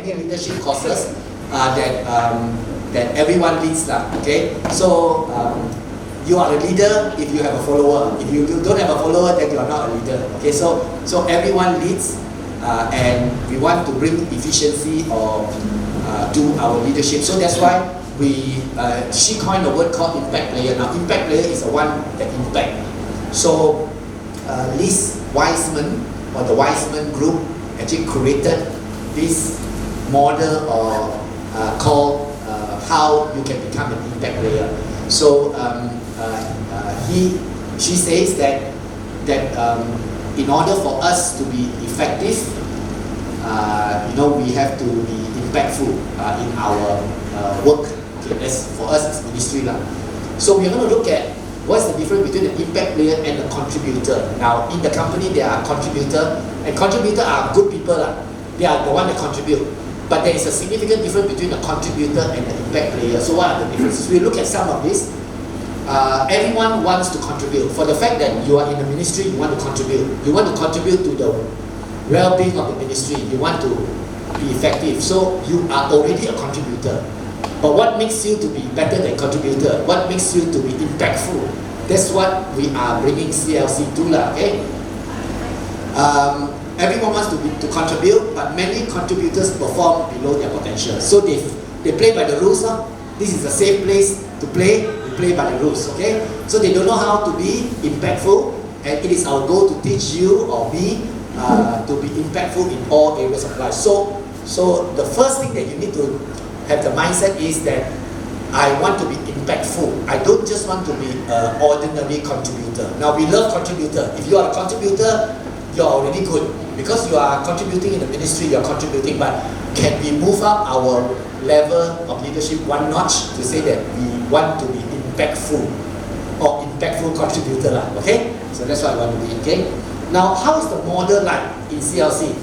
many leadership courses that everyone leads lah. Okay, so you are a leader if you have a follower. If you don't have a follower, then you are not a leader. Okay, so everyone leads, and we want to bring efficiency to our leadership. So that's why she coined the word called impact player. Now, impact player is the one that impact. So Liz Wiseman or the Wiseman Group actually created this model called how you can become an impact player. So she says that in order for us to be effective, we have to be impactful in our work. Okay, as for us, it's ministry lah. So we're going to look at what's the difference between the impact player and the contributor. Now, in the company, there are contributor, and contributor are good people lah. They are the one that contribute. But there is a significant difference between the contributor and the impact player. So what are the differences? We look at some of this. Everyone wants to contribute. For the fact that you are in the ministry, you want to contribute. You want to contribute to the well-being of the ministry. You want to be effective. So you are already a contributor. But what makes you to be better than contributor? What makes you to be impactful? That's what we are bringing CLC to lah. Okay. Everyone wants to contribute, but many contributors perform below their potential. So they play by the rules. This is a safe place to play. We play by the rules. Okay. So they don't know how to be impactful, and it is our goal to teach you or me to be impactful in all areas of life. So the first thing that you need to have the mindset is that I want to be impactful. I don't just want to be an ordinary contributor. Now, we love contributor. If you are a contributor, you're already good. Because you are contributing in the ministry, you're contributing. But can we move up our level of leadership one notch to say that we want to be impactful or impactful contributor lah? Okay? So that's what I want to be. Okay? Now, how is the model like in CLC?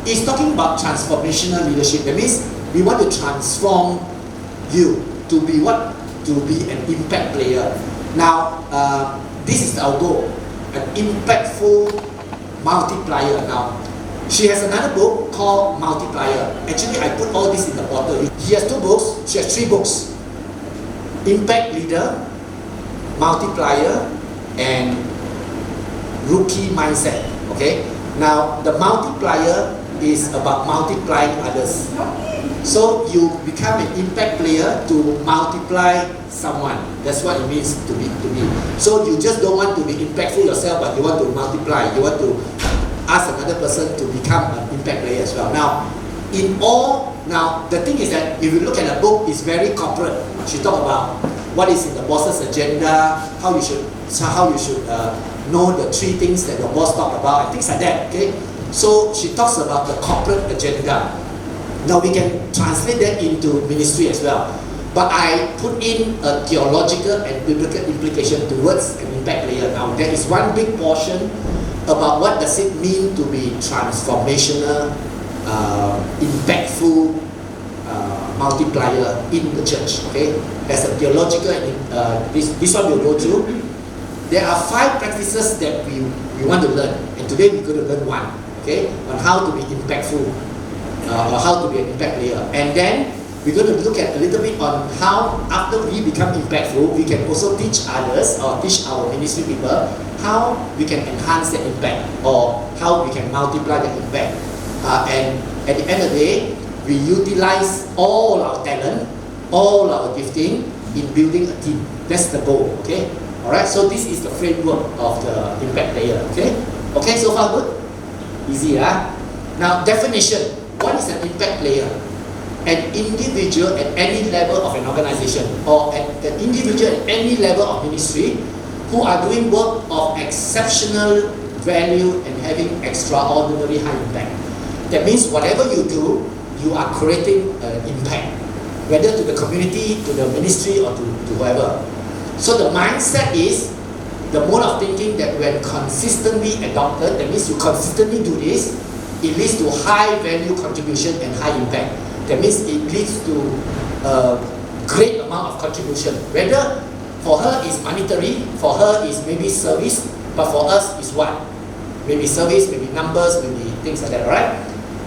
It's talking about transformational leadership. That means we want to transform you to be what? To be an impact player. Now, this is our goal, an impactful multiplier. Now, she has another book called Multiplier. Actually, I put all this in the bottle. She has 2 books. She has 3 books. Impact Leader, Multiplier, and Rookie Mindset. Okay? Now, the multiplier is about multiplying others. So you become an impact player to multiply someone. That's what it means to be. So you just don't want to be impactful yourself, but you want to multiply. You want to ask another person to become an impact player as well. Now, the thing is that if you look at the book, it's very corporate. She talks about what is in the boss's agenda, how you should know the 3 things that the boss talked about, and things like that. Okay. So she talks about the corporate agenda. Now we can translate that into ministry as well. But I put in a theological and biblical implication towards an impact player. Now there is one big portion about what does it mean to be transformational, impactful multiplier in the church. Okay, as a theological, this one we'll go through. There are 5 practices that we want to learn, and today we're going to learn 1. Okay, on how to be impactful. Or how to be an impact player. And then we're going to look at a little bit on how after we become impactful, we can also teach others or teach our ministry people how we can enhance the impact or how we can multiply the impact. And at the end of the day, we utilize all our talent, all our gifting in building a team. That's the goal. Okay? Alright, so this is the framework of the impact player. Okay? Okay, so far good? Easy, huh? Now, definition. What is an impact player? An individual at any level of an organization or an individual at any level of ministry who are doing work of exceptional value and having extraordinary high impact. That means whatever you do, you are creating an impact, whether to the community, to the ministry, or to whoever. So the mindset is the mode of thinking that when consistently adopted, that means you consistently do this, it leads to high value contribution and high impact. That means it leads to a great amount of contribution. Whether for her is monetary, for her is maybe service, but for us is what? Maybe service, maybe numbers, maybe things like that, right?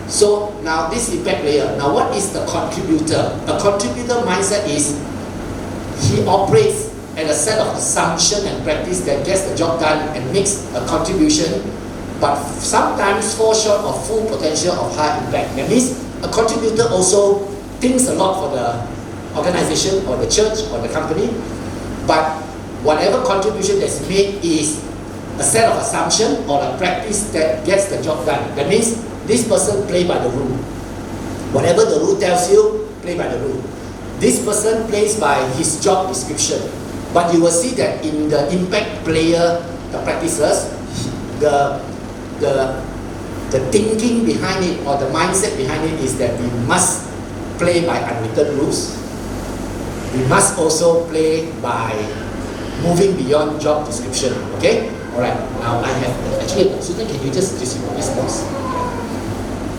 So now this impact player, now what is the contributor? A contributor mindset is he operates at a set of assumption and practice that gets the job done and makes a contribution, but sometimes falls short of full potential of high impact. That means a contributor also thinks a lot for the organization or the church or the company, but whatever contribution that's made is a set of assumption or a practice that gets the job done. That means this person play by the rule. Whatever the rule tells you, play by the rule. This person plays by his job description. But you will see that in the impact player, the practices, the thinking behind it or the mindset behind it is that we must play by unwritten rules. We must also play by moving beyond job description. Okay? Alright, now I have actually, Susan, can you just distribute this notes?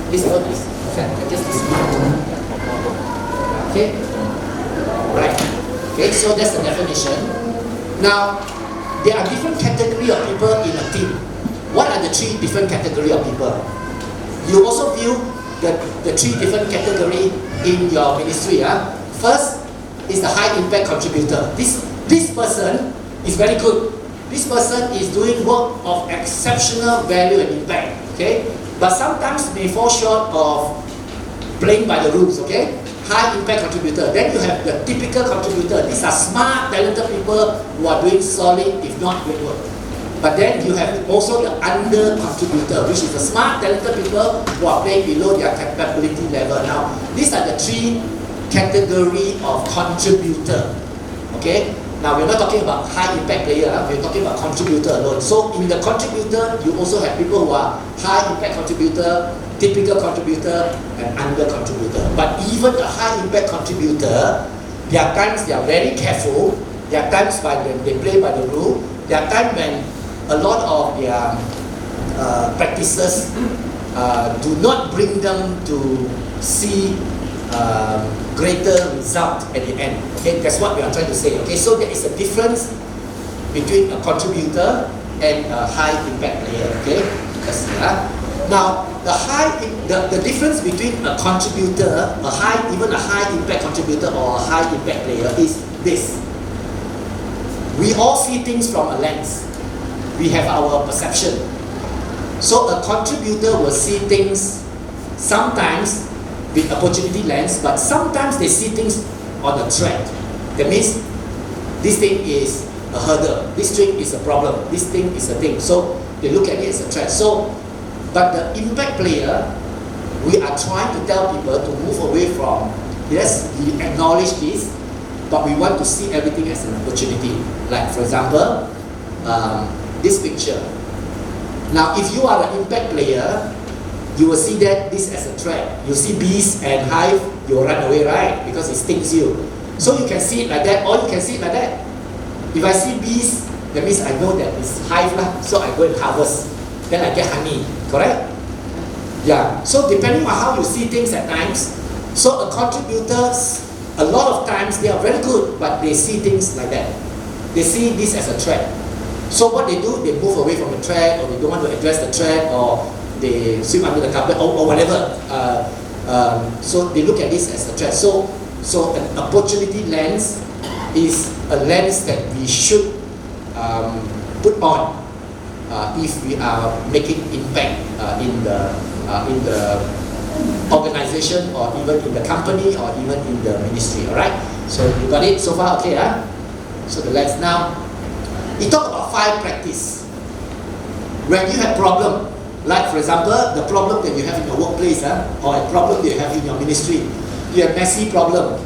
This note is just distribute. Okay? Right. Okay, so that's the definition. Now, there are different categories of people in a team. What are the three different categories of people? You also view the three different categories in your ministry. First is the high impact contributor. This person is very good. This person is doing work of exceptional value and impact. Okay, but sometimes may fall short of playing by the rules. Okay, high impact contributor. Then you have the typical contributor. These are smart, talented people who are doing solid, if not great work. But then you have also the under contributor, which is the smart, talented people who are playing below their capability level. Now, these are the three categories of contributor. Okay. Now, we're not talking about high impact player. We're talking about contributor alone. So, in the contributor, you also have people who are high impact contributor, typical contributor, and under contributor. But even a high impact contributor, there are times they are very careful. There are times when they play by the rule. There are times when a lot of their practices do not bring them to see greater result at the end. Okay, that's what we are trying to say. Okay, so there is a difference between a contributor and a high impact player. Okay, let's see. Now, the difference between a contributor, even a high impact contributor or a high impact player is this. We all see things from a lens. We have our perception. So a contributor will see things sometimes with opportunity lens, but sometimes they see things on a threat. That means this thing is a hurdle, this thing is a problem, this thing is a thing. So they look at it as a threat. So, but the impact player, we are trying to tell people to move away from, yes, we acknowledge this, but we want to see everything as an opportunity. Like for example, this picture. Now, if you are an impact player, you will see that this as a threat. You see bees and hive, you will run away, right? Because it stings you. So you can see it like that, or you can see it like that. If I see bees, that means I know that it's hive lah, so I go and harvest. Then I get honey, correct? Yeah, so depending on how you see things at times, so a contributor, a lot of times they are very good, but they see things like that. They see this as a threat. So what they do, they move away from the threat, or they don't want to address the threat, or they sweep under the carpet, or whatever. So they look at this as a threat. So an opportunity lens is a lens that we should put on if we are making impact in the organization, or even in the company, or even in the ministry. All right. So you got it so far, okay? So the lens now. We talk about 5 practice. When you have problem, like for example, the problem that you have in your workplace, or a problem that you have in your ministry, you have messy problem,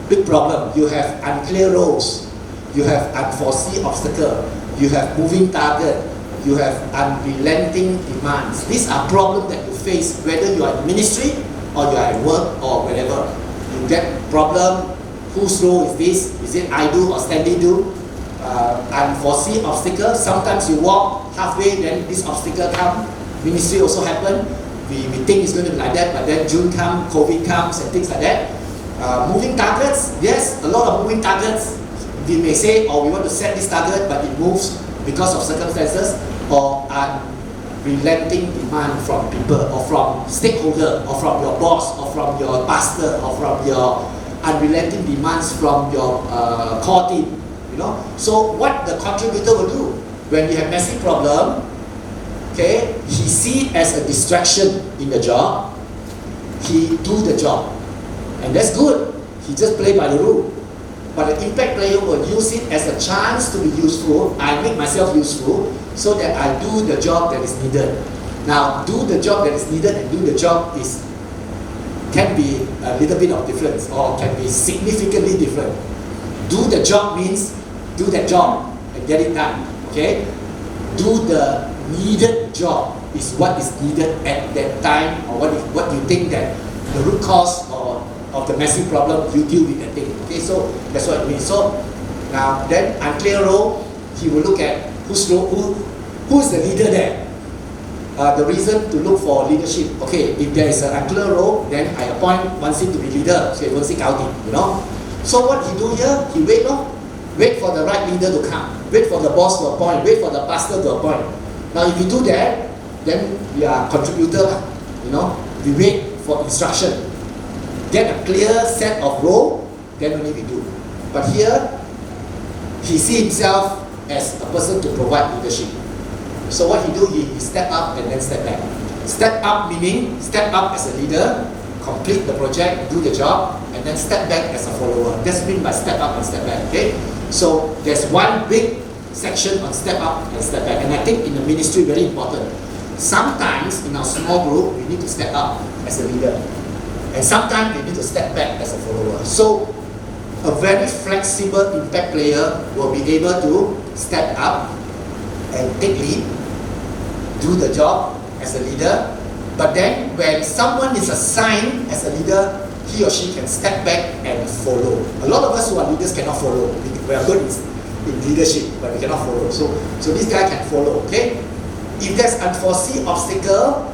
big problem. You have unclear roles, you have unforeseen obstacle, you have moving target, you have unrelenting demands. These are problems that you face whether you are in ministry or you are at work or wherever. You get problem. Whose role is this? Is it I do or Stanley do? Unforeseen obstacle. Sometimes you walk halfway, then this obstacle comes. Ministry also happen. We think it's going to be like that, but then June comes, COVID comes, and things like that. Moving targets, yes, a lot of moving targets. We may say, we want to set this target, but it moves because of circumstances, or unrelenting demand from people, or from stakeholder, or from your boss, or from your pastor, or from your unrelenting demands from your core team. You know, so what the contributor will do when you have messy problem, okay, he see it as a distraction in the job. He do the job, and that's good. He just play by the rule. But the impact player will use it as a chance to be useful. I make myself useful so that I do the job that is needed. Now, do the job that is needed and do the job can be a little bit of difference, or can be significantly different. Do the job means do that job and get it done. Okay? Do the needed job is what is needed at that time, or what you think that the root cause of the messy problem, you deal with that thing. Okay, so that's what it means. So now then, unclear role, he will look at who's the leader there. The reason to look for leadership. Okay, if there is an unclear role, then I appoint one seat to be leader, so it won't see counting, you know. So what he do here, he wait for the right leader to come, wait for the boss to appoint, wait for the pastor to appoint. Now if you do that, then we are contributor, you know. We wait for instruction. Get a clear set of role, then only we do. But here, he see himself as a person to provide leadership. So what he do, he step up and then step back. Step up meaning, step up as a leader, complete the project, do the job, and then step back as a follower. That's mean by step up and step back, okay? So there's one big section on step up and step back. And I think in the ministry, very important. Sometimes in our small group, we need to step up as a leader. And sometimes we need to step back as a follower. So a very flexible impact player will be able to step up and take lead, do the job as a leader. But then when someone is assigned as a leader, he or she can step back and follow. A lot of us who are leaders cannot follow. We are good in leadership, but we cannot follow. So this guy can follow, okay? If there's unforeseen obstacle,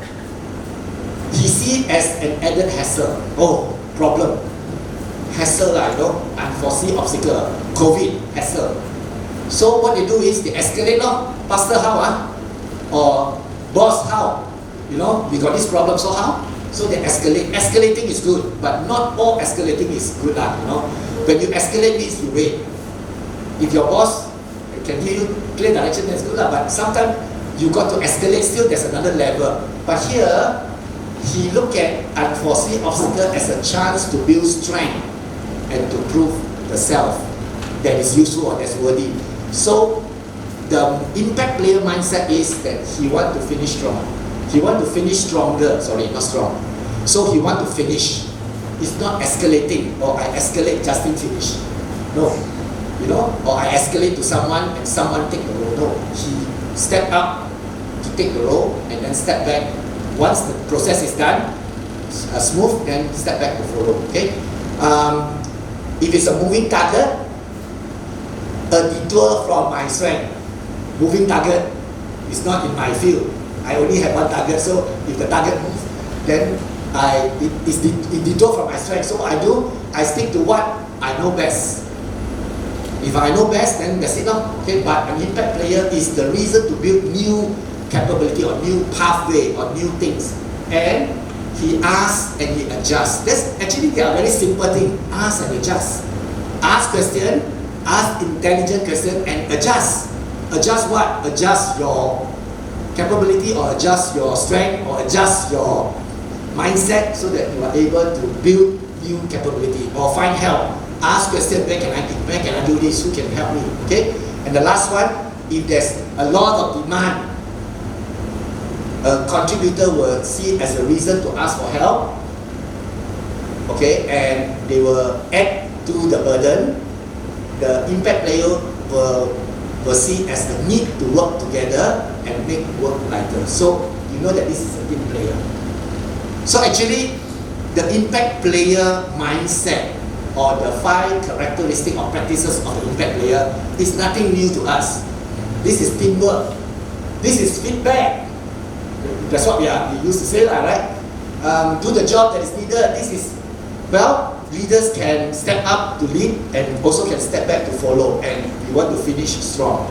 he see it as an added hassle. Oh, problem. Hassle, unforeseen obstacle. COVID, hassle. So what they do is they escalate, pastor how? Or boss how? We got this problem, so how? So they escalate. Escalating is good, but not all escalating is good, When you escalate means you wait. If your boss can give you clear direction, that's good, but sometimes you got to escalate still, there's another level. But here, he look at unforeseen obstacle as a chance to build strength and to prove the self that is useful or that's worthy. So the impact player mindset is that he want to finish strong. He want to finish stronger, not strong. So he want to finish. It's not escalating, or I escalate just in finish. No. Or I escalate to someone and someone take the role. No. He step up to take the role and then step back. Once the process is done, smooth, then step back to follow. Okay. If it's a moving target, a detour from my strength. Moving target is not in my field. I only have one target, so if the target moves, then it detour from my strength. So what I do, I stick to what I know best. If I know best, then that's it. Okay. But an impact player is the reason to build new capability or new pathway or new things, and he asks and he adjusts. That's actually, they are very simple things. Ask and adjust. Ask question, ask intelligent question, and adjust. Adjust what? Adjust your capability, or adjust your strength, or adjust your mindset so that you are able to build new capability, or find help. Ask question, where can I do this? Who can help me? Okay. And the last one, if there's a lot of demand, a contributor will see it as a reason to ask for help, okay, and they will add to the burden. The impact player will see it as the need to work together and make work lighter. So you know that this is a team player. So actually, the impact player mindset, or the 5 characteristics or practices of the impact player, is nothing new to us. This is teamwork. This is feedback. That's what we used to say, right? Do the job that is needed. This is, leaders can step up to lead and also can step back to follow, and we want to finish strong.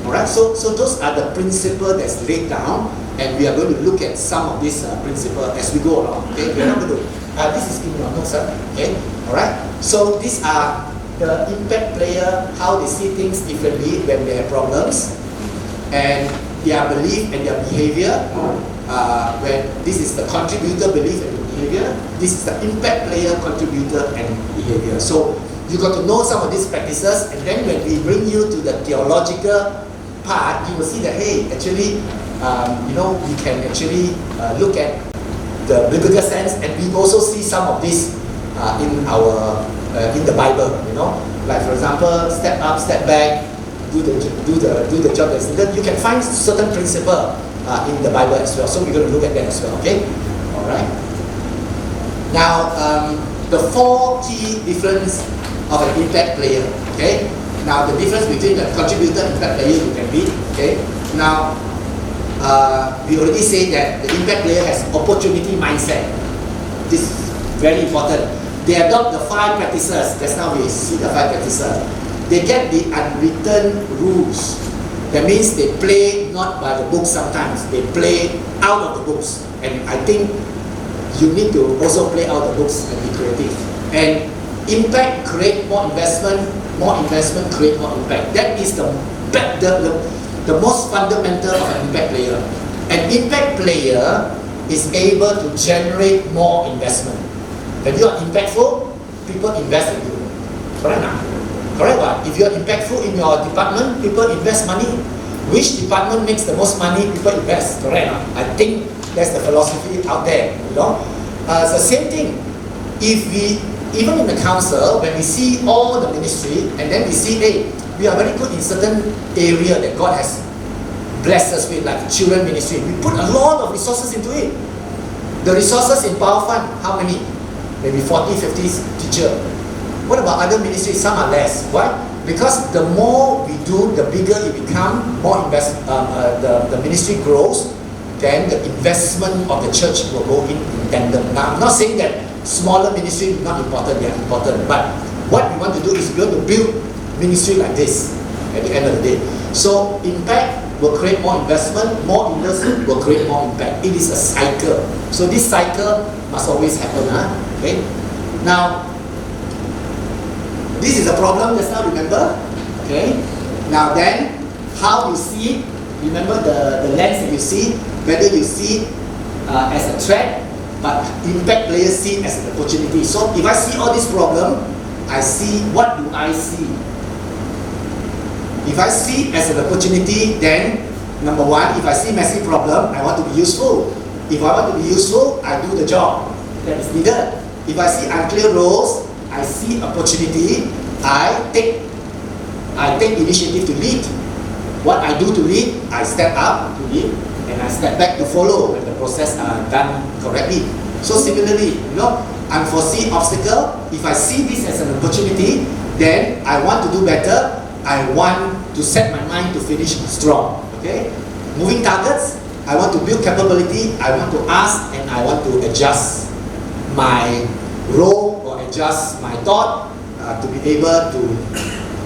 Alright, so those are the principles that's laid down and we are going to look at some of these principles as we go along. Okay, we are not going to. This is in your notes, okay. All right. So these are the impact player, how they see things differently when they have problems, and their belief and their behavior. When this is the contributor belief and behavior, this is the impact player, contributor, and behavior. So you got to know some of these practices, and then when we bring you to the theological part, you will see that, hey, actually, we can actually look at the biblical sense, and we also see some of this in the Bible. Like for example, step up, step back, do the job that's needed. You can find certain principle in the Bible as well. So we're going to look at that as well. Okay, all right. Now, the 4 key difference of an impact player. Okay. Now the difference between the contributor and impact player you can read. Okay. Now, we already say that the impact player has opportunity mindset. This is very important. They adopt the 5 practices. Just now we see the 5 practices. They get the unwritten rules. That means they play not by the books sometimes. They play out of the books. And I think you need to also play out the books and be creative. And impact create more investment create more impact. That is the most fundamental of an impact player. An impact player is able to generate more investment. When you are impactful, people invest in you. Correct now? Correct what? If you are impactful in your department, people invest money. Which department makes the most money, people invest. Correct now? I think that's the philosophy out there. It's the same thing. If we, even in the council, when we see all the ministry, and then we see, hey, we are very good in certain area that God has blessed us with, like children ministry. We put a lot of resources into it. The resources in Power Fund, how many? Maybe 40, 50 teachers. What about other ministries? Some are less. Why? Because the more we do, the bigger it becomes, more the ministry grows, then the investment of the church will go in tandem. Now, I'm not saying that smaller ministry is not important, they are important, but what we want to do is we want to build ministry like this at the end of the day. So impact will create more investment will create more impact. It is a cycle. So this cycle must always happen. Okay? Now, this is a problem just now, remember? Okay? Now then, how you see it, remember the lens that you see, whether you see it as a threat, but impact players see it as an opportunity. So if I see all this problem, I see, what do I see? If I see it as an opportunity, then number one, if I see massive problem, I want to be useful. If I want to be useful, I do the job that is needed. If I see unclear roles, I see opportunity, I take initiative to lead. What I do to lead, I step up to lead, and I step back to follow when the process are done correctly. So similarly, unforeseen obstacle, if I see this as an opportunity, then I want to do better. I want to set my mind to finish strong. Okay? Moving targets, I want to build capability, I want to ask, and I want to adjust my role or adjust my thought to be able to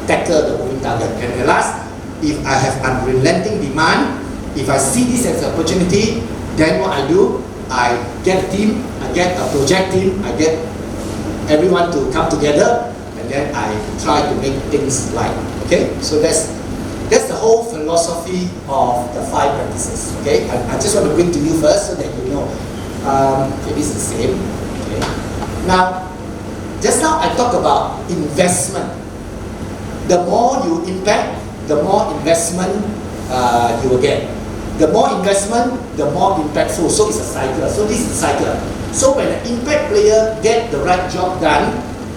tackle the moving target. And at last, if I have unrelenting demand, if I see this as an opportunity, then what I do, I get a team, I get a project team, I get everyone to come together, and then I try to make things right. Okay? So that's the whole philosophy of the 5 practices. Okay? I just want to bring to you first so that you know. Okay, this is the same. Okay. Now, just now I talked about investment. The more you impact, the more investment you will get. The more investment, the more impactful. So it's a cycle. So this is a cycle. So when an impact player get the right job done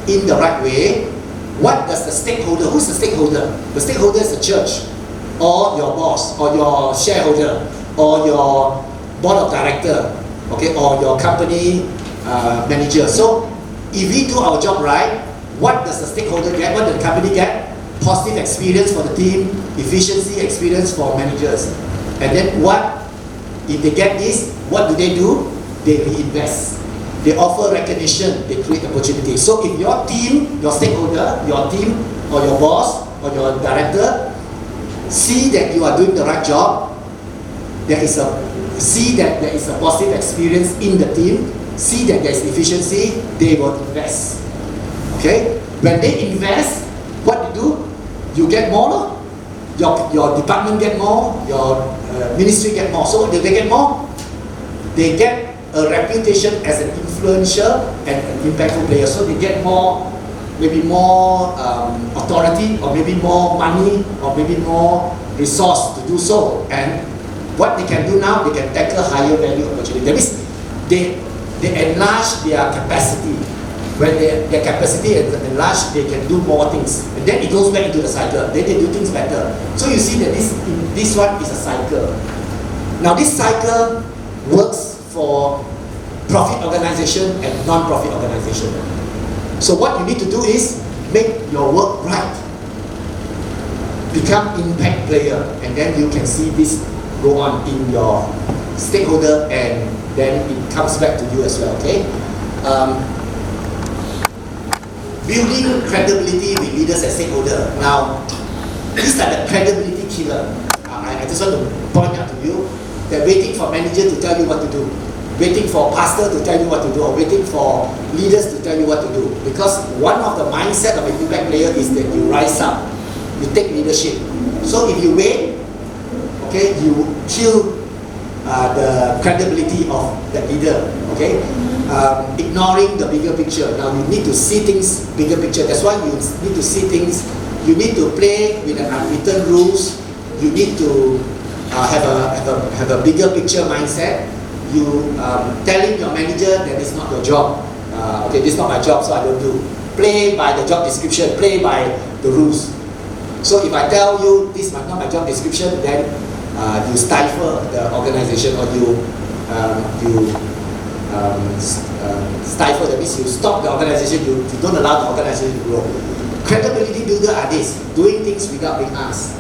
in the right way, what does the stakeholder, who's the stakeholder? The stakeholder is the church, or your boss, or your shareholder, or your board of director, okay, or your company manager. So if we do our job right, what does the stakeholder get? What does the company get? Positive experience for the team, efficiency experience for managers. And then what, if they get this, what do? They reinvest. They offer recognition, they create opportunity. So if your team, your stakeholder, your team, or your boss, or your director, see that you are doing the right job, there is a see that there is a positive experience in the team, see that there is efficiency, they will invest. Okay? When they invest, what you do? You get more. Your department get more, your ministry get more. So they get more. They get a reputation as an influential and an impactful player. So they get more, maybe more authority, or maybe more money, or maybe more resource to do so. And what they can do now, they can tackle higher value opportunity. That means they enlarge their capacity. When their capacity is enlarged, they can do more things. And then it goes back into the cycle. Then they do things better. So you see that this one is a cycle. Now this cycle works for profit organization and non-profit organization. So what you need to do is make your work right. Become impact player, and then you can see this go on in your stakeholder, and then it comes back to you as well, okay? Building credibility with leaders and stakeholders. Now, these are the credibility killer. I just want to point out to you that waiting for manager to tell you what to do, waiting for pastor to tell you what to do, or waiting for leaders to tell you what to do. Because one of the mindset of an impact player is that you rise up, you take leadership. So if you wait, okay, you kill the credibility of the leader, okay? Ignoring the bigger picture. Now you need to see things bigger picture. That's why you need to see things. You need to play with the unwritten rules. You need to have a bigger picture mindset. You telling your manager that it's not your job. Okay, this is not my job, so I don't do. Play by the job description. Play by the rules. So if I tell you this is not my job description, then you stifle the organization, or you stifle. That means you stop the organization. You don't allow the organization to grow. Credibility builder are this: doing things without being asked.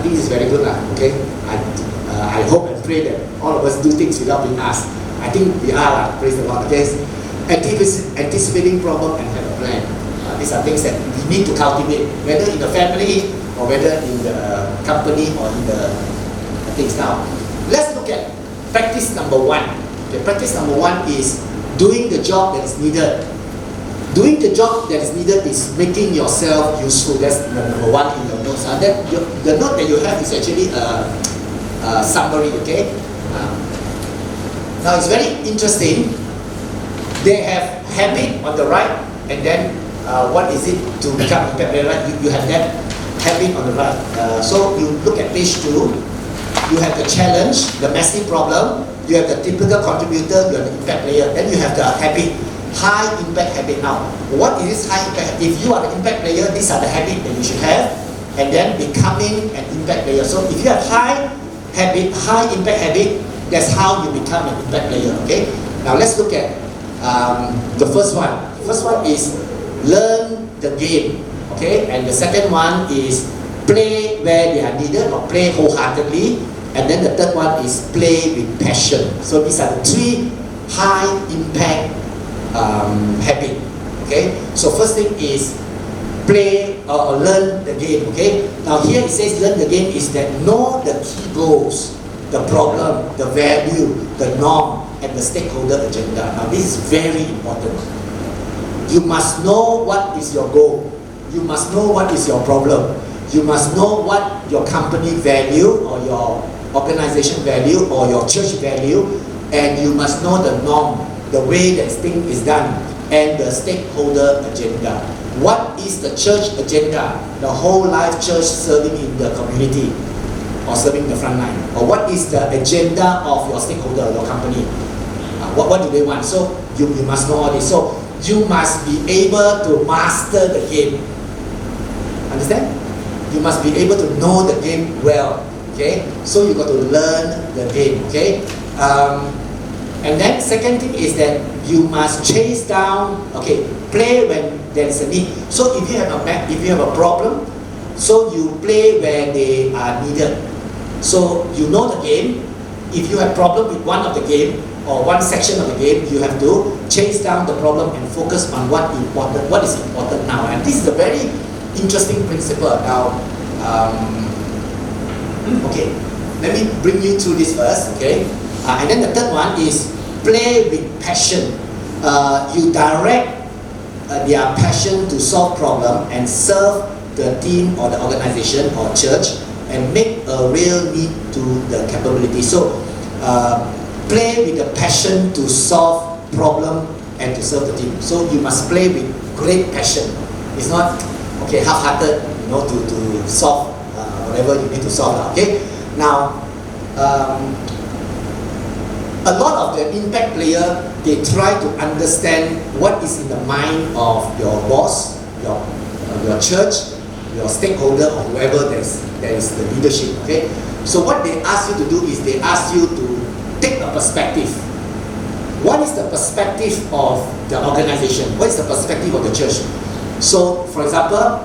This is very good, okay? I hope and pray that all of us do things without being asked. I think we are, praise the Lord. Okay? Anticipating problem and have a plan. These are things that we need to cultivate, whether in the family or whether in the company or in the things. Now, let's look at practice number one. Okay, practice number one is doing the job that is needed. Doing the job that is needed is making yourself useful. That's the number one in your notes. The note that you have is actually a summary, okay? Now it's very interesting. They have habit on the right, and then what is it to become impact player, right? You have that habit on the right. So you look at page 2, you have the challenge, the messy problem, you have the typical contributor, you have the impact player, then you have the habit, high impact habit. Now, what is high impact? If you are the impact player, these are the habits that you should have, and then becoming an impact player. So if you have high habit, high impact habit, that's how you become an impact player, okay? Now let's look at the first one. The first one is learn the game, okay? And the second one is play where they are needed, or play wholeheartedly. And then the third one is play with passion. So these are the 3 high impact habit, okay? So first thing is play or learn the game, okay? Now here it says learn the game is that know the key goals, the problem, the value, the norm, and the stakeholder agenda. Now this is very important. You must know what is your goal. You must know what is your problem. You must know what your company value, or your organization value, or your church value, and you must know the norm, the way that thing is done, and the stakeholder agenda. What is the church agenda? The whole life church serving in the community, or serving the front line? Or what is the agenda of your stakeholder, your company? What do they want? So you must know all this. So you must be able to master the game. Understand? You must be able to know the game well. Okay? So you got to learn the game. Okay? And then second thing is that you must chase down, okay, play when there is a need. So if you have a problem, so you play where they are needed. So you know the game. If you have problem with one of the game or one section of the game, you have to chase down the problem and focus on what is important now. And this is a very interesting principle. Now, okay, let me bring you through this first, okay? And then the third one is play with passion. You direct their passion to solve problem and serve the team or the organization or church and make a real need to the capability. So play with the passion to solve problem and to serve the team. So you must play with great passion. It's not okay half-hearted, you know, to solve whatever you need to solve. Okay. Now, a lot of the impact player, they try to understand what is in the mind of your boss, your church, your stakeholder, or whoever that is the leadership. Okay. So what they ask you to do is they ask you to take a perspective. What is the perspective of the organization? What is the perspective of the church? So, for example,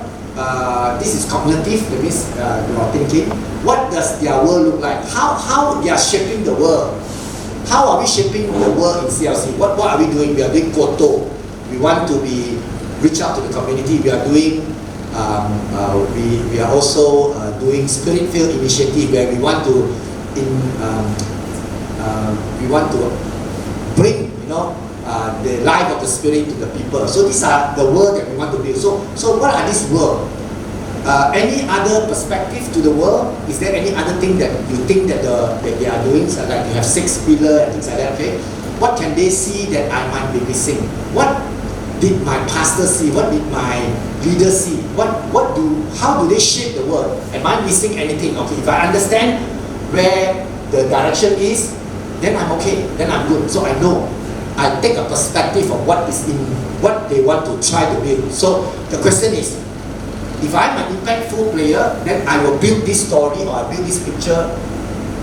this is cognitive, that means you are thinking, what does their world look like? How they are shaping the world? How are we shaping the world in CLC? What are we doing? We are doing koto. We want to reach out to the community. We are doing, we are also doing spirit-filled initiative where we want to, bring, you know, the life of the spirit to the people. So these are the world that we want to build. So what are these world? Any other perspective to the world? Is there any other thing that you think that they are doing? So like you have 6 pillars and things like that. Okay, what can they see that I might be missing? What did my pastor see? What did my leader see? How do they shape the world? Am I missing anything? Okay, if I understand where the direction is, then I'm okay. Then I'm good. So I know. I take a perspective of what is in what they want to try to build. So the question is, if I'm an impactful player, then I will build this story or I build this picture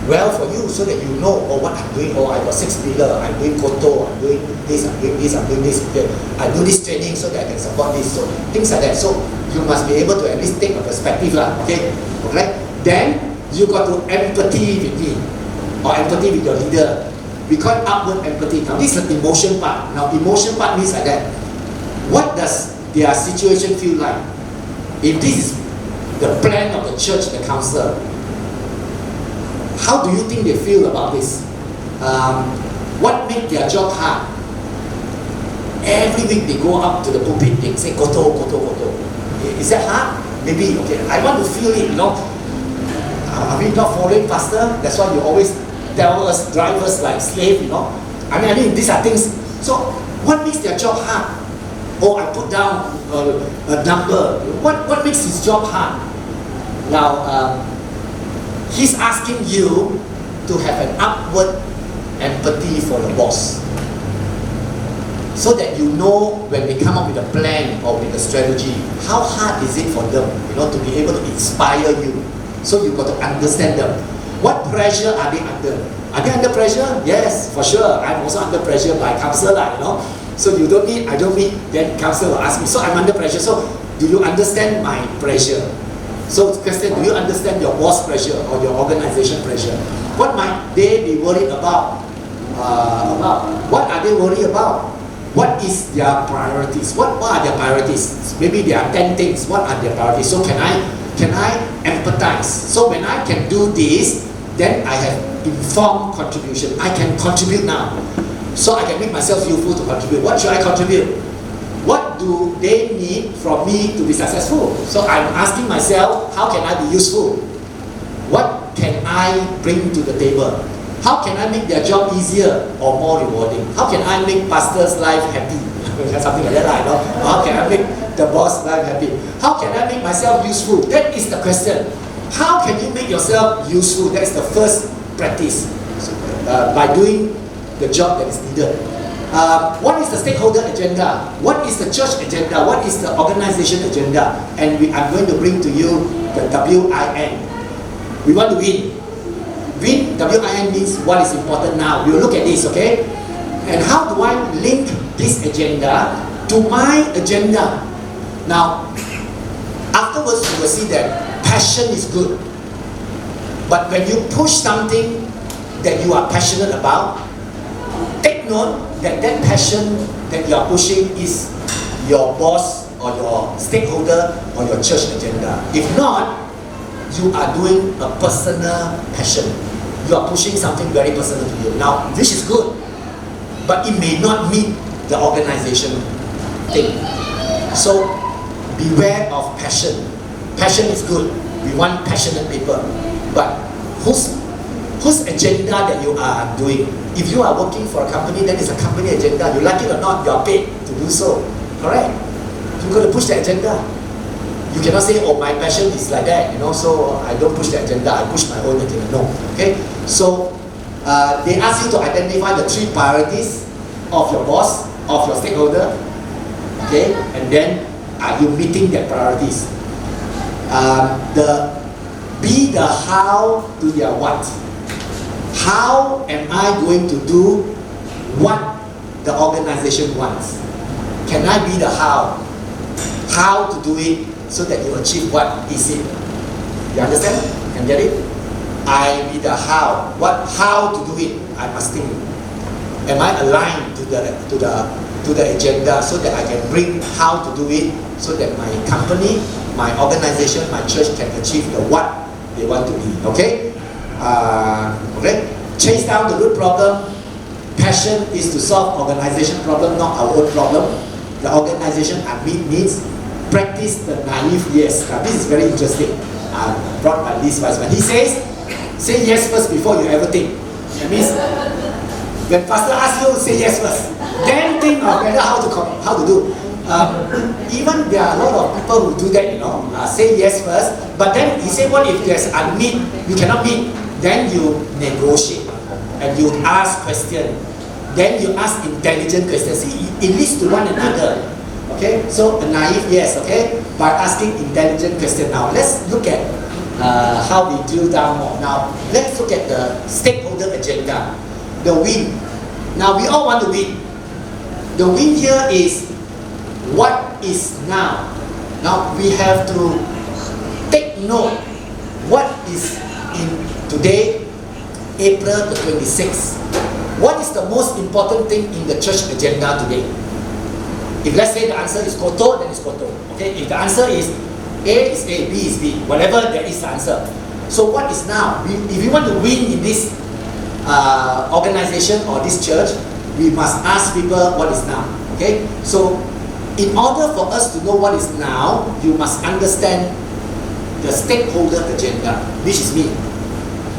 well for you so that you know what I'm doing. I got 6 pillars, I'm doing koto, I'm doing this, I'm doing this, I'm doing this. Okay. I do this training so that I can support this. So things like that. So you must be able to at least take a perspective. Okay? Okay? Then you got to empathy with me or empathy with your leader. We call it upward empathy. Now this is the emotion part. Now emotion part means like that. What does their situation feel like? If this is the plan of the church, the council, how do you think they feel about this? What makes their job hard? Every week they go up to the pulpit, they say koto, koto, koto. Is that hard? Maybe, okay. I want to feel it, you know. Are we not following pastor? That's why you always tell us, drive us like slave, you know. I mean, these are things. So, what makes their job hard? I put down a number. What makes his job hard? Now, he's asking you to have an upward empathy for the boss. So that you know when they come up with a plan or with a strategy, how hard is it for them, you know, to be able to inspire you. So you've got to understand them. What pressure are they under? Are they under pressure? Yes, for sure. I'm also under pressure by counsel, you know. So you don't meet, I don't meet, then counsel will ask me, so I'm under pressure. So do you understand my pressure? So the question, do you understand your boss pressure or your organization pressure? What might they be worried about? What are they worried about? What is their priorities? What are their priorities? Maybe there are 10 things. What are their priorities? So can I empathize? So when I can do this, then I have informed contribution. I can contribute now. So I can make myself useful to contribute. What should I contribute? What do they need from me to be successful? So I'm asking myself, how can I be useful? What can I bring to the table? How can I make their job easier or more rewarding? How can I make pastor's life happy? Something like that, I know. How can I make the boss life happy? How can I make myself useful? That is the question. How can you make yourself useful? That is the first practice. By doing the job that is needed. What is the stakeholder agenda? What is the church agenda? What is the organization agenda? And I'm going to bring to you the WIN. We want to win. Win, WIN means what is important now. We will look at this, okay? And how do I link this agenda to my agenda? Now, afterwards you will see that passion is good. But when you push something that you are passionate about, take note that that passion that you are pushing is your boss or your stakeholder or your church agenda. If not, you are doing a personal passion. You are pushing something very personal to you. Now, this is good, but it may not meet the organization thing. So, beware of passion. Passion is good. We want passionate people. But whose agenda that you are doing? If you are working for a company, then it's a company agenda. You like it or not, you are paid to do so. Correct? You've got to push the agenda. You cannot say, oh, my passion is like that, so I don't push the agenda, I push my own agenda. No. Okay? So, they ask you to identify the 3 priorities of your boss, of your stakeholder. Okay? And then, are you meeting their priorities? Be the how to their what. How am I going to do what the organization wants? Can I be the how? How to do it so that you achieve what is it? You understand? Can get it? I be the how. How to do it? I must think. Am I aligned to the agenda so that I can bring how to do it so that my company, my organization, my church can achieve the what they want to be. Okay? Okay? Chase down the root problem. Passion is to solve organization problem, not our own problem. The organization and meet needs. Practice the naive yes. Now this is very interesting. Brought by Lee Weisman. He says, say yes first before you ever think. That means when pastor asks you, say yes first. Then think of whether how to do. Even there are a lot of people who do that, say yes first. But then he said, what if there's a need, you cannot meet? Then you negotiate and you ask questions. Then you ask intelligent questions. See, it leads to one another. Okay, so a naive yes. Okay, by asking intelligent questions. Now let's look at how we drill down more. Now let's look at the stakeholder agenda, the win. Now we all want to win. The win here is what is now. Now we have to take note what is in today, April the 26th. What is the most important thing in the church agenda today? If let's say the answer is Koto, then it's Koto. Okay? If the answer is A is A, B is B, whatever that is the answer. So what is now? If we want to win in this organization or this church, we must ask people what is now. Okay? So in order for us to know what is now, you must understand the stakeholder agenda, which is me,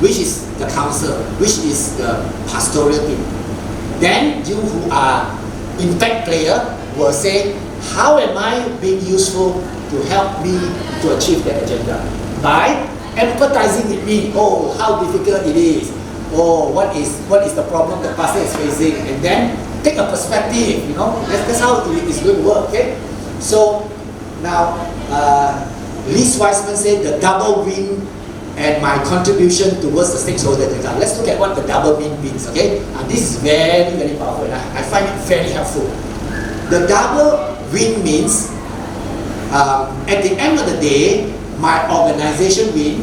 which is the council, which is the pastoral team. Then you who are impact player will say, how am I being useful to help me to achieve that agenda? By empathizing with me. Oh, how difficult it is. Oh, what is the problem the pastor is facing? And then take a perspective, that's how it is going to work. Okay? So now Lee Weisman said the double win and my contribution towards the stakeholder agenda. Let's look at what the double win means. Okay? And this is very, very powerful. And I find it very helpful. The double win means at the end of the day, my organization wins,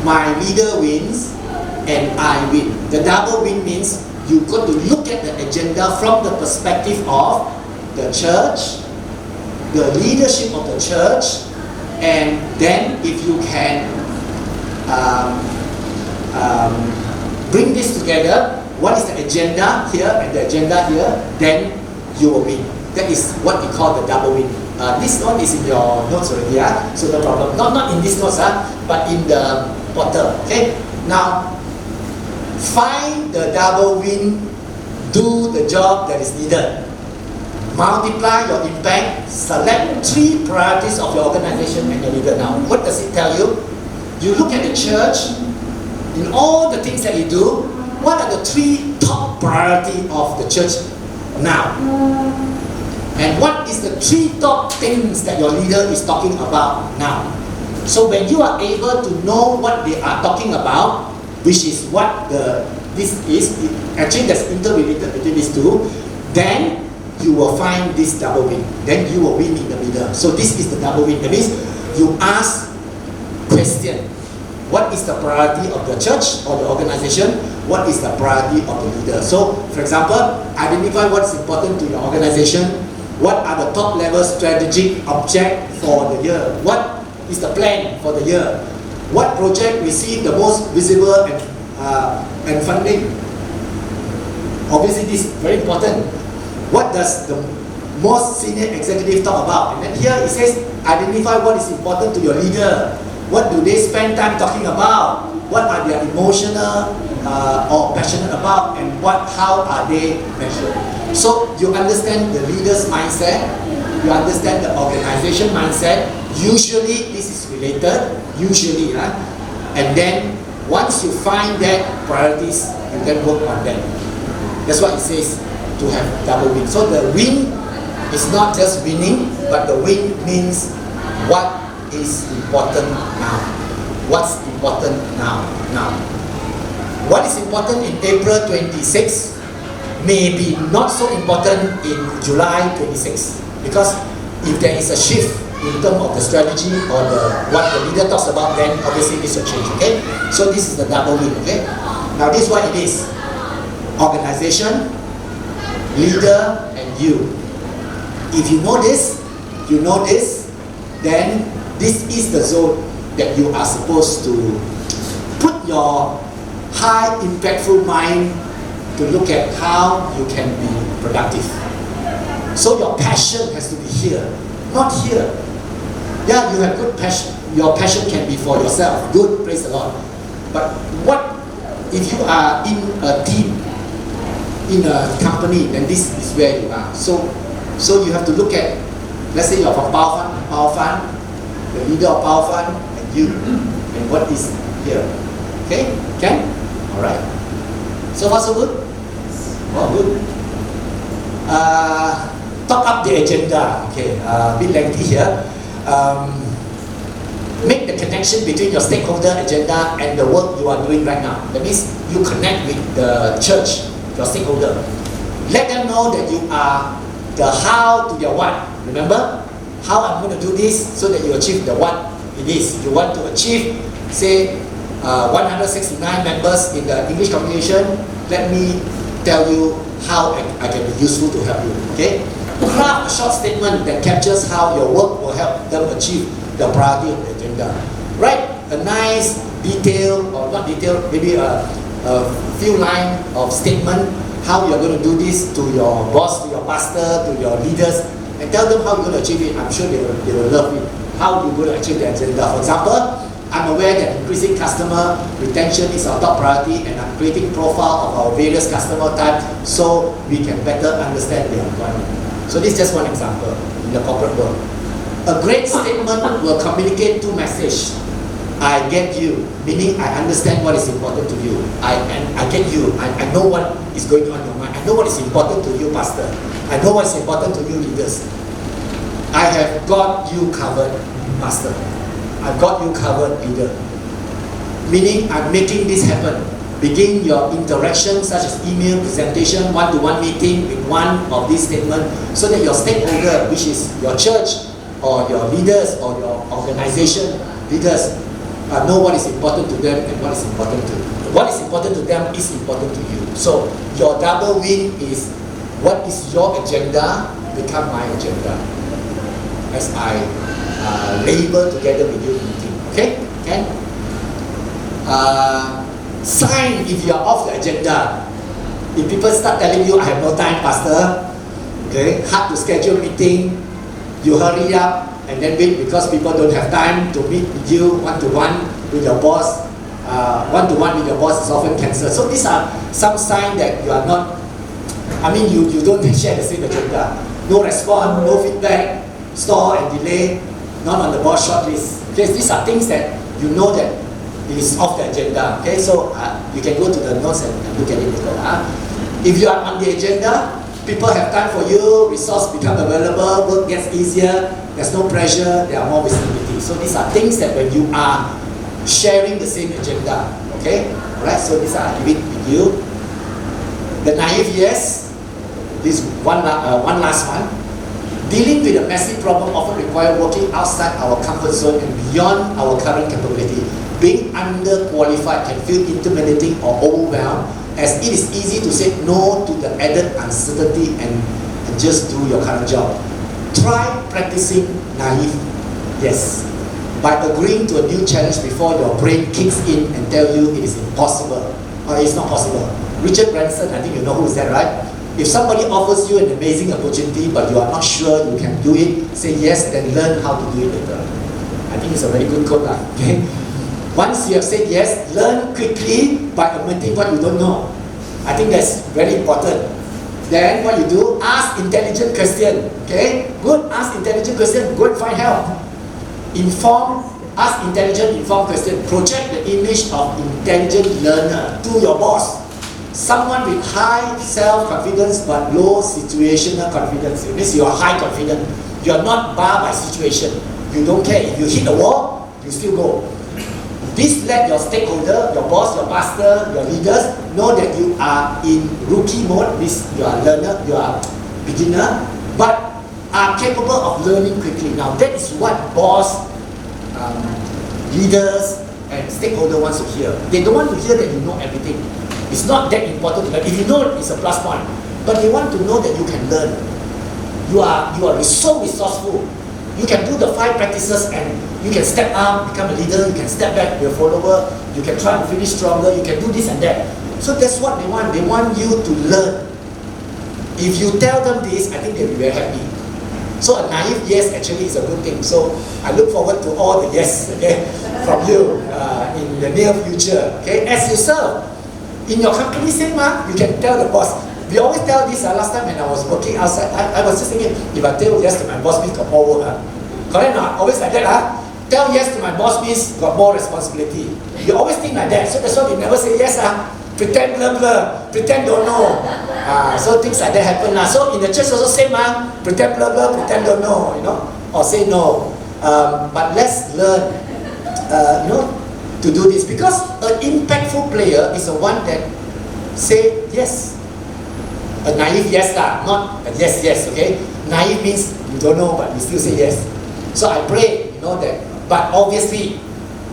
my leader wins, and I win. The double win means you got to look at the agenda from the perspective of the church, the leadership of the church, and then if you can bring this together, what is the agenda here and the agenda here, then you will win. That is what we call the double win. This one is in your notes already, so no problem. Not in this notes, but in the portal. Okay. Now, find the double win, do the job that is needed. Multiply your impact, select 3 priorities of your organization and your leader. Now, what does it tell you? You look at the church, in all the things that you do, what are the 3 top priorities of the church now? And what is the 3 top things that your leader is talking about now? So when you are able to know what they are talking about, which is what this is, actually there's interrelated between these two, then you will find this double win. Then you will win in the middle. So this is the double win. That means you ask question. What is the priority of the church or the organization? What is the priority of the leader? So, for example, identify what is important to your organization. What are the top level strategic objects for the year? What is the plan for the year? What project received the most visible and funding? Obviously, this is very important. What does the most senior executive talk about? And then here it says, identify what is important to your leader. What do they spend time talking about? What are they emotional or passionate about? And how are they measured? So you understand the leader's mindset, you understand the organization mindset. Usually this is related, usually. And then once you find that priorities, you then work on them. That's what it says, to have double win. So the win is not just winning, but the win means what is important now. What's important now? What is important in April 26 may be not so important in July 26. Because if there is a shift in terms of the strategy or what the leader talks about, then obviously this will change, okay? So this is the double win, okay? Now this is what it is. Organization, leader, and you. If you know this, then this is the zone that you are supposed to put your high impactful mind to look at how you can be productive. So your passion has to be here, not here. Yeah, you have good passion. Your passion can be for yourself. Good, praise the Lord. But what if you are in a team, in a company, then this is where you are. So you have to look at, let's say you're from Power Fund, the leader of Power Fund, and you, and what is here. Okay? Can? Alright. So far so good? Oh, good. Top up the agenda. Okay, a bit lengthy here. Make the connection between your stakeholder agenda and the work you are doing right now. That means you connect with the church, your stakeholder. Let them know that you are the how to their what. Remember? How I'm going to do this so that you achieve the what it is. You want to achieve, say, 169 members in the English communication. Let me tell you how I can be useful to help you. Okay? Craft a short statement that captures how your work will help them achieve the priority of the agenda. Write a nice detailed, or not detailed, maybe a few line of statement how you're going to do this to your boss, to your pastor, to your leaders, and tell them how you're going to achieve it. I'm sure they will love it. How you're going to achieve the agenda. For example, I'm aware that increasing customer retention is our top priority, and I'm creating profile of our various customer types so we can better understand their requirement. So this is just one example in the corporate world. A great statement will communicate two messages. I get you, meaning I understand what is important to you. I get you. I know what is going on in your mind. I know what is important to you, pastor. I know what is important to you, leaders. I have got you covered, pastor. I've got you covered, leader. Meaning I'm making this happen. Begin your interaction such as email, presentation, one-to-one meeting with one of these statements so that your stakeholder, which is your church or your leaders or your organization leaders, know what is important to them and what is important to them is important to you. So your double win is what is your agenda become my agenda as I labor together with you in the team. Okay? Okay? Sign if you are off the agenda. If people start telling you I have no time, pastor, okay, hard to schedule meeting, you hurry up and then wait because people don't have time to meet with you one-to-one with your boss. One-to-one with your boss is often cancelled. So these are some signs that you are not, you don't share the same agenda. No response, no feedback, stall and delay, not on the boss shortlist. Okay, these are things that you know that it is off the agenda. Okay, so you can go to the notes and look at it later. If you are on the agenda, people have time for you, resource become available, work gets easier, there's no pressure, there are more visibility. So these are things that when you are sharing the same agenda, okay? Alright, so these are a bit with you. The naive yes, this one last one. Dealing with a massive problem often requires working outside our comfort zone and beyond our current capability. Being underqualified can feel intimidating or overwhelmed, as it is easy to say no to the added uncertainty and just do your current job. Try practicing naive yes. by agreeing to a new challenge before your brain kicks in and tell you it is impossible or it's not possible. Richard Branson, I think you know who is that, right? If somebody offers you an amazing opportunity but you are not sure you can do it, say yes, then learn how to do it later. I think it's a very good quote, okay? Once you have said yes, learn quickly by admitting what you don't know. I think that's very important. Then what you do, ask intelligent question, okay? Good, ask intelligent question, go and find help. Ask intelligent, informed question. Project the image of intelligent learner to your boss. Someone with high self-confidence but low situational confidence. It means you are high confident. You are not barred by situation. You don't care. If you hit a wall, you still go. This let your stakeholder, your boss, your master, your leaders know that you are in rookie mode. This you are learner, you are beginner, but are capable of learning quickly. Now that is what boss, leaders, and stakeholder wants to hear. They don't want to hear that you know everything. It's not that important. But if you know, it's a plus point. But they want to know that you can learn. You are so resourceful. You can do the 5 practices and you can step up, become a leader. You can step back, be a follower. You can try to finish stronger. You can do this and that. So that's what they want. They want you to learn. If you tell them this, I think they'll be very happy. So a naive yes actually is a good thing. So I look forward to all the yes, okay, from you in the near future. Okay, as you serve in your company, same you can tell the boss. We always tell this last time when I was working outside. I was just thinking, if I tell yes to my boss means got more work. Correct not? Always like that. Tell yes to my boss means got more responsibility. You always think like that. So that's why we never say yes. Pretend blah blah, pretend don't know. So things like that happen. So in the church also same. Pretend blah blah, pretend don't know. You know, or say no. But let's learn, to do this, because an impactful player is the one that say yes. A naive yes not a yes yes. Okay, naive means you don't know but you still say yes. So I pray, that. But obviously,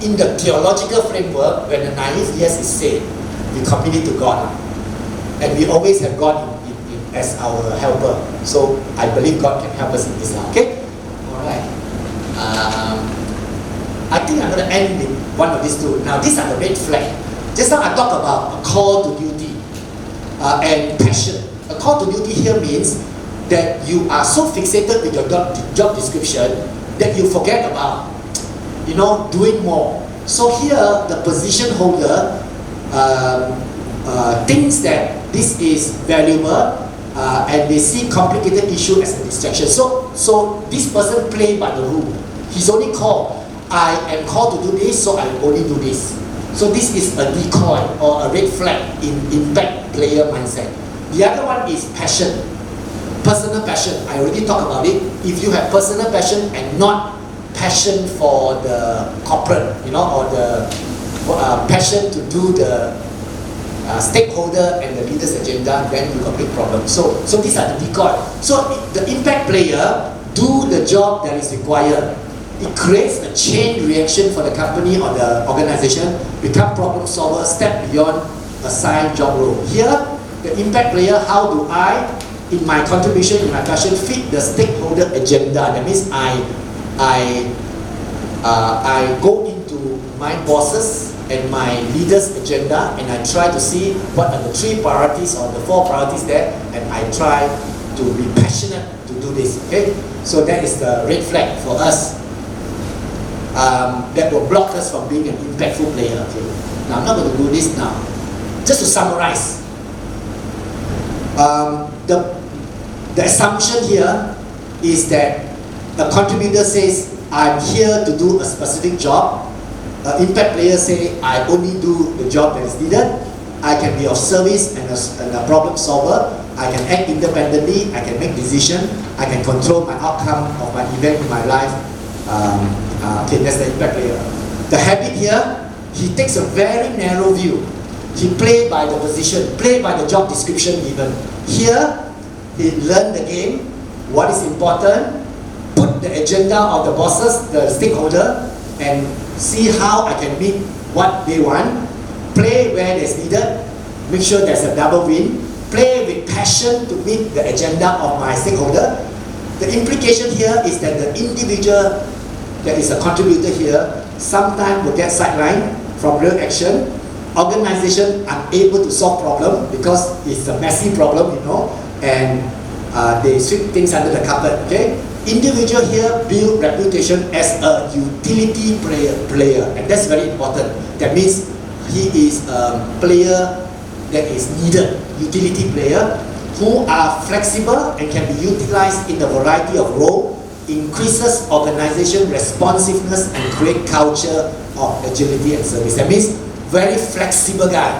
in the theological framework, when a naive yes is said, we commit it to God, and we always have God as our helper. So I believe God can help us in this. Okay, all right. I think I'm going to end with one of these two. Now these are the red flag. Just now I talked about a call to duty and passion. A call to duty here means that you are so fixated with your job description that you forget about, doing more. So here, the position holder thinks that this is valuable and they see complicated issue as a distraction. So this person play by the rule. He's only called, I am called to do this, so I will only do this. So this is a decoy or a red flag in impact player mindset. The other one is passion. Personal passion. I already talked about it. If you have personal passion and not passion for the corporate, or the passion to do the stakeholder and the leader's agenda, then you got big problem. So these are the decoy. So the impact player do the job that is required. It creates a chain reaction for the company or the organization, become problem solver, step beyond assigned job role. Here, the impact player, how do I, in my contribution, in my passion, fit the stakeholder agenda? That means I go into my bosses and my leaders' agenda, and I try to see what are the 3 priorities or the 4 priorities there, and I try to be passionate to do this. Okay, so that is the red flag for us. That will block us from being an impactful player. Okay, now I'm not going to do this now. Just to summarize. The assumption here is that a contributor says, I'm here to do a specific job. An impact player say, I only do the job that is needed. I can be of service and a problem solver. I can act independently. I can make decisions. I can control my outcome of my event in my life. Okay, that's the impact player. The habit here, he takes a very narrow view. He play by the position, play by the job description given. Here, he learn the game, what is important, put the agenda of the bosses, the stakeholder, and see how I can meet what they want, play where there's needed, make sure there's a double win, play with passion to meet the agenda of my stakeholder. The implication here is that the individual that is a contributor here, sometimes will get sidelined from real action. Organization unable to solve problem because it's a messy problem, and they sweep things under the carpet. Okay, individual here build reputation as a utility player, and that's very important. That means he is a player that is needed, utility player, who are flexible and can be utilized in a variety of roles, increases organization responsiveness and create culture of agility and service. That means very flexible guy.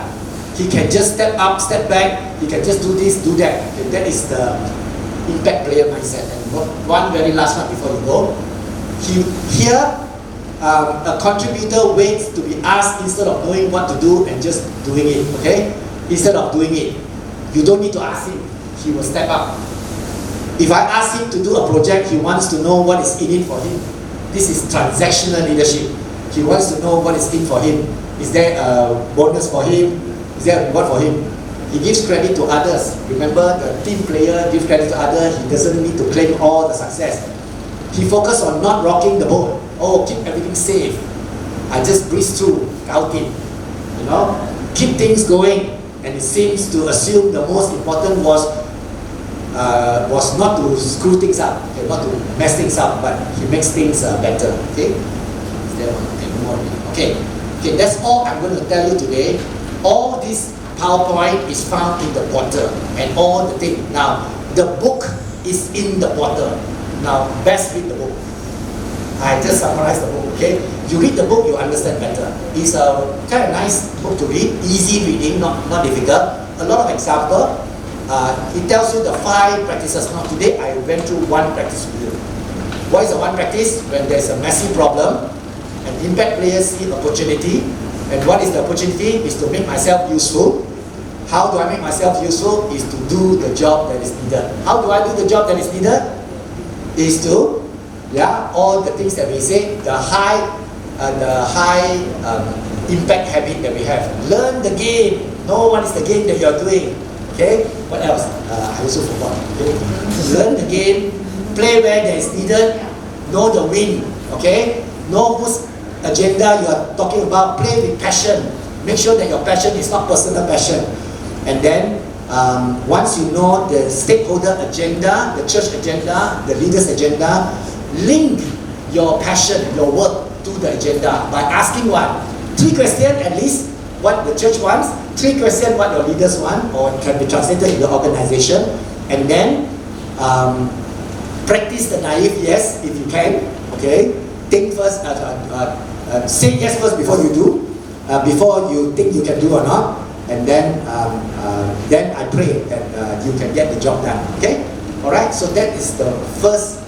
He can just step up, step back, he can just do this, do that. Okay, that is the impact player mindset. And one very last one before you go. A contributor waits to be asked instead of knowing what to do and just doing it. Okay? Instead of doing it, you don't need to ask him. He will step up. If I ask him to do a project, he wants to know what is in it for him. This is transactional leadership. He wants to know what is in for him. Is there a bonus for him? Is there a reward for him? He gives credit to others. Remember, the team player gives credit to others. He doesn't need to claim all the success. He focuses on not rocking the boat. Oh, keep everything safe. I just breeze through, out it. Keep things going. And it seems to assume the most important was not to screw things up, okay, not to mess things up, but he makes things better. Okay? Is there one more? Okay, that's all I'm going to tell you today. All this PowerPoint is found in the portal and all the thing. Now, the book is in the portal. Now, best read the book. I just summarized the book, okay? You read the book, you understand better. It's a kind of nice book to read, easy reading, not difficult. A lot of example. It tells you the 5 practices. Now today I went through one practice with you. What is the one practice? When there's a messy problem, and impact players see opportunity. And what is the opportunity? Is to make myself useful. How do I make myself useful? Is to do the job that is needed. How do I do the job that is needed? Is to, all the things that we say, the high impact habit that we have. Learn the game. Know what is the game that you're doing. Okay? What else? I also forgot. Okay? Learn the game. Play where there is needed. Know the win. Okay? Know whose agenda you are talking about. Play with passion. Make sure that your passion is not personal passion. And then, once you know the stakeholder agenda, the church agenda, the leader's agenda, link your passion, your work to the agenda by asking what? 3 questions at least, what the church wants, 3 questions what your leaders want, or can be translated in the organization, and then practice the naive yes if you can. Okay, think first, say yes first before you do, before you think you can do or not, and then I pray that you can get the job done. Okay, all right. So that is the first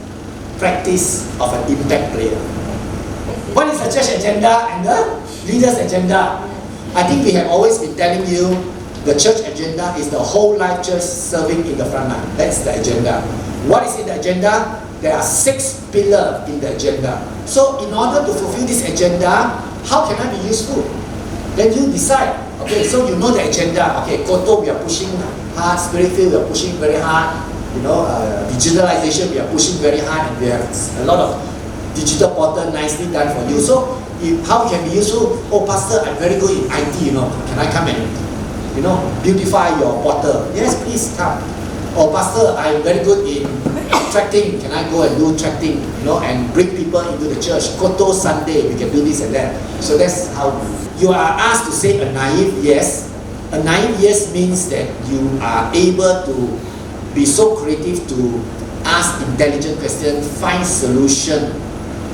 practice of an impact player. What is the church agenda and the leader's agenda? I think we have always been telling you the church agenda is the whole life church serving in the front line. That's the agenda. What is in the agenda? There are 6 pillars in the agenda. So in order to fulfill this agenda, how can I be useful? Then you decide. Okay, so you know the agenda. Okay, Koto we are pushing hard, Spirit-filled we are pushing very hard. Digitalization we are pushing very hard, and we have a lot of digital portal nicely done for you. So how you can be useful? Oh, Pastor, I'm very good in IT, Can I come and, beautify your portal? Yes, please come. Oh, Pastor, I'm very good in tracting. Can I go and do tracting, and bring people into the church? Koto Sunday, we can do this and that. So that's how you are asked to say a naive yes. A naive yes means that you are able to be so creative to ask intelligent questions, find solution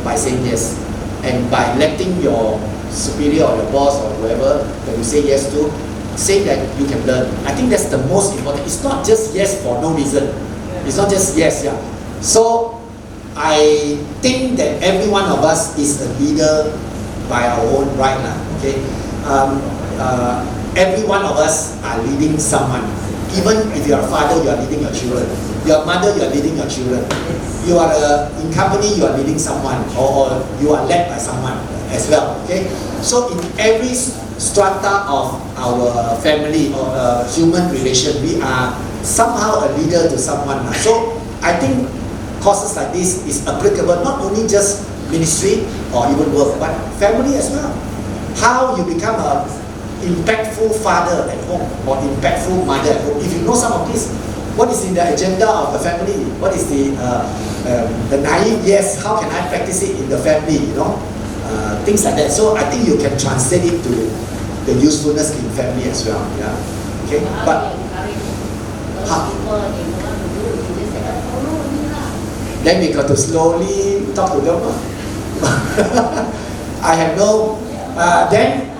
by saying yes. And by letting your superior or your boss or whoever that you say yes to, say that you can learn. I think that's the most important. It's not just yes for no reason. It's not just yes, So I think that every one of us is a leader by our own right now. Okay? Every one of us are leading someone. Even if you are a father, you are leading your children. Your mother, you are leading your children. You are in company, you are leading someone, or you are led by someone as well. Okay, so in every strata of our family or human relation, we are somehow a leader to someone. So I think courses like this is applicable not only just ministry or even work, but family as well. How you become a impactful father at home or impactful mother at home. If you know some of this, what is in the agenda of the family? What is the naive yes? How can I practice it in the family? Things like that. So I think you can translate it to the usefulness in family as well. Yeah. Okay. But then we got to slowly talk to them. I have no.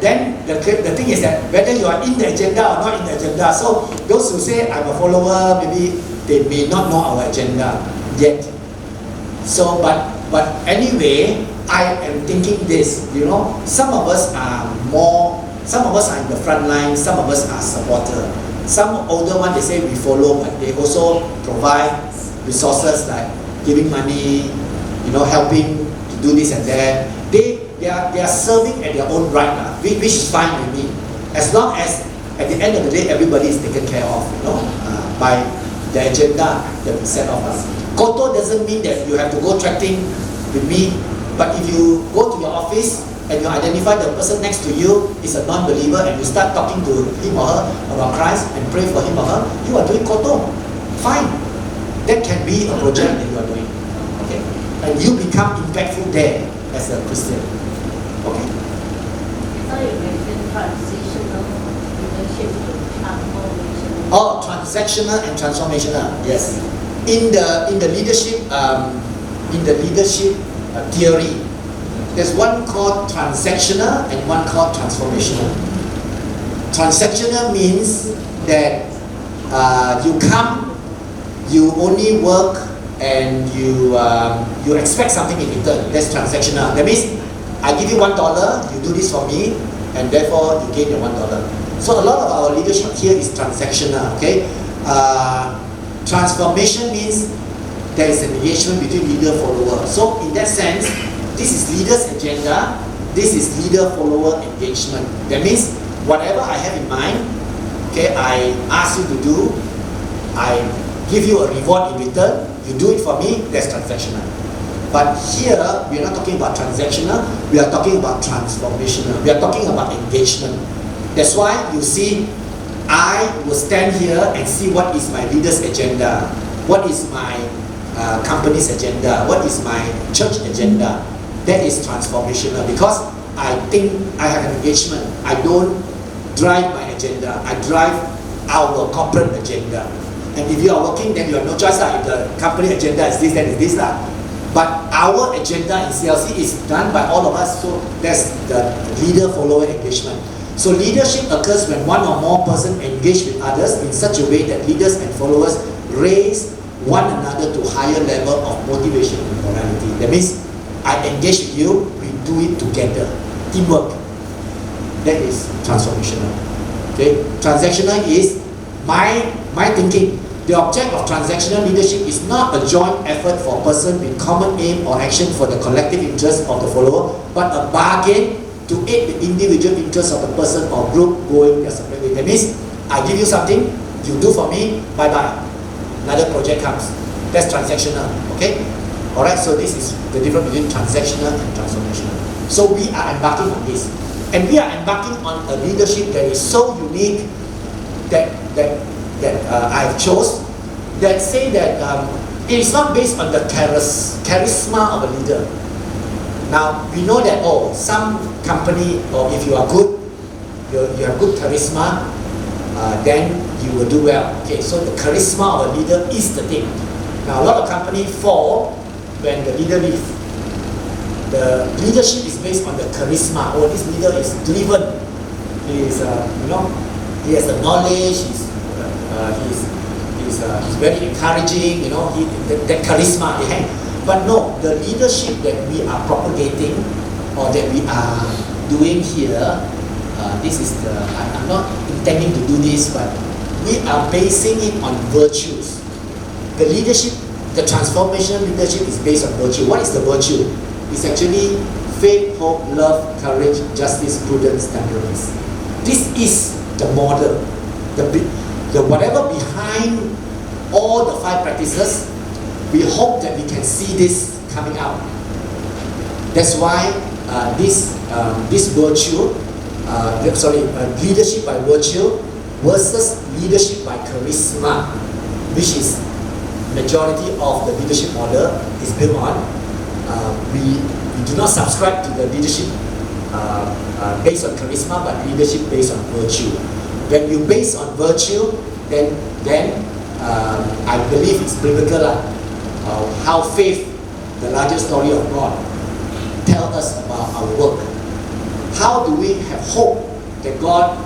Then the thing is that whether you are in the agenda or not in the agenda. So those who say I'm a follower, maybe they may not know our agenda yet. So but anyway, I am thinking this. Some of us are in the front line. Some of us are supporter. Some older ones, they say we follow, but they also provide resources like giving money, helping to do this and that. They are serving at their own right, which is fine with me, as long as at the end of the day everybody is taken care of, by the agenda that we set off. Koto doesn't mean that you have to go tracking with me, but if you go to your office and you identify the person next to you is a non-believer and you start talking to him or her about Christ and pray for him or her, you are doing koto. Fine. That can be a project that you are doing. Okay? And you become impactful there as a Christian. Okay? So you mentioned transitional leadership to transformational. Oh, transactional and transformational. Yes. In the leadership theory, there's one called transactional and one called transformational. Transactional means that you come, you only work, and you expect something in return. That's transactional. That means I give you $1, you do this for me, and therefore you gain your $1. So a lot of our leadership here is transactional. Okay. Transformation means there is an engagement between leader-follower. So in that sense, this is leader's agenda, this is leader-follower engagement. That means whatever I have in mind, okay, I ask you to do, I give you a reward in return, you do it for me, that's transactional. But here, we are not talking about transactional, we are talking about transformational. We are talking about engagement. That's why you see, I will stand here and see what is my leader's agenda, what is my company's agenda, what is my church agenda. That is transformational because I think I have an engagement. I don't drive my agenda, I drive our corporate agenda. And if you are working, then you have no choice. If the company agenda is this, then it's this. But our agenda in CLC is done by all of us, so that's the leader-follower engagement. So leadership occurs when one or more persons engage with others in such a way that leaders and followers raise one another to higher level of motivation and morality. That means I engage with you, we do it together. Teamwork. That is transformational. Okay? Transactional is my thinking. The object of transactional leadership is not a joint effort for a person with common aim or action for the collective interest of the follower, but a bargain to aid the individual interest of the person or group going their separate way. That means I give you something, you do for me, bye-bye. Another project comes. That's transactional. Okay? Alright, so this is the difference between transactional and transformational. So we are embarking on this. And we are embarking on a leadership that is so unique that I've chose, that say that it is not based on the charisma of a leader. Now, we know that, some company, or if you are good, you have good charisma, then you will do well. Okay, so the charisma of a leader is the thing. Now, a lot of companies fall when the leader leaves. The leadership is based on the charisma. This leader is driven. He is, he has the knowledge. He's very encouraging. That charisma they have. But no, the leadership that we are propagating or that we are doing here, this is I'm not intending to do this, but we are basing it on virtues. The leadership, the transformational leadership is based on virtue. What is the virtue? It's actually faith, hope, love, courage, justice, prudence, temperance. This is the model. The whatever behind all the 5 practices, we hope that we can see this coming out. That's why this virtue, leadership by virtue versus leadership by charisma, which is majority of the leadership model is built on. We do not subscribe to the leadership based on charisma, but leadership based on virtue. When you base on virtue, then I believe it's biblical how faith, the larger story of God, tell us about our work. How do we have hope that God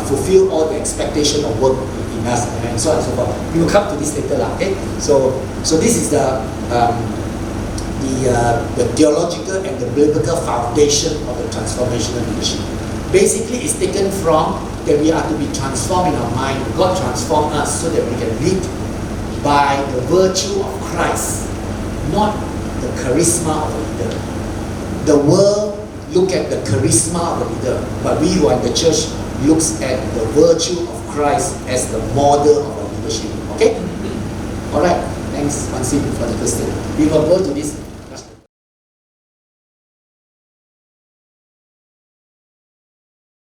fulfill all the expectation of work in us, and so on and so forth. We will come to this later, okay? So this is the theological and the biblical foundation of the transformational leadership. Basically, it's taken from that we are to be transformed in our mind. God transformed us so that we can lead by the virtue of Christ, not the charisma of the leader. The world look at the charisma of the leader, but we who are in the church looks at the virtue of Christ as the model of our leadership. Okay? Alright, thanks Mansi for the question. We will go to this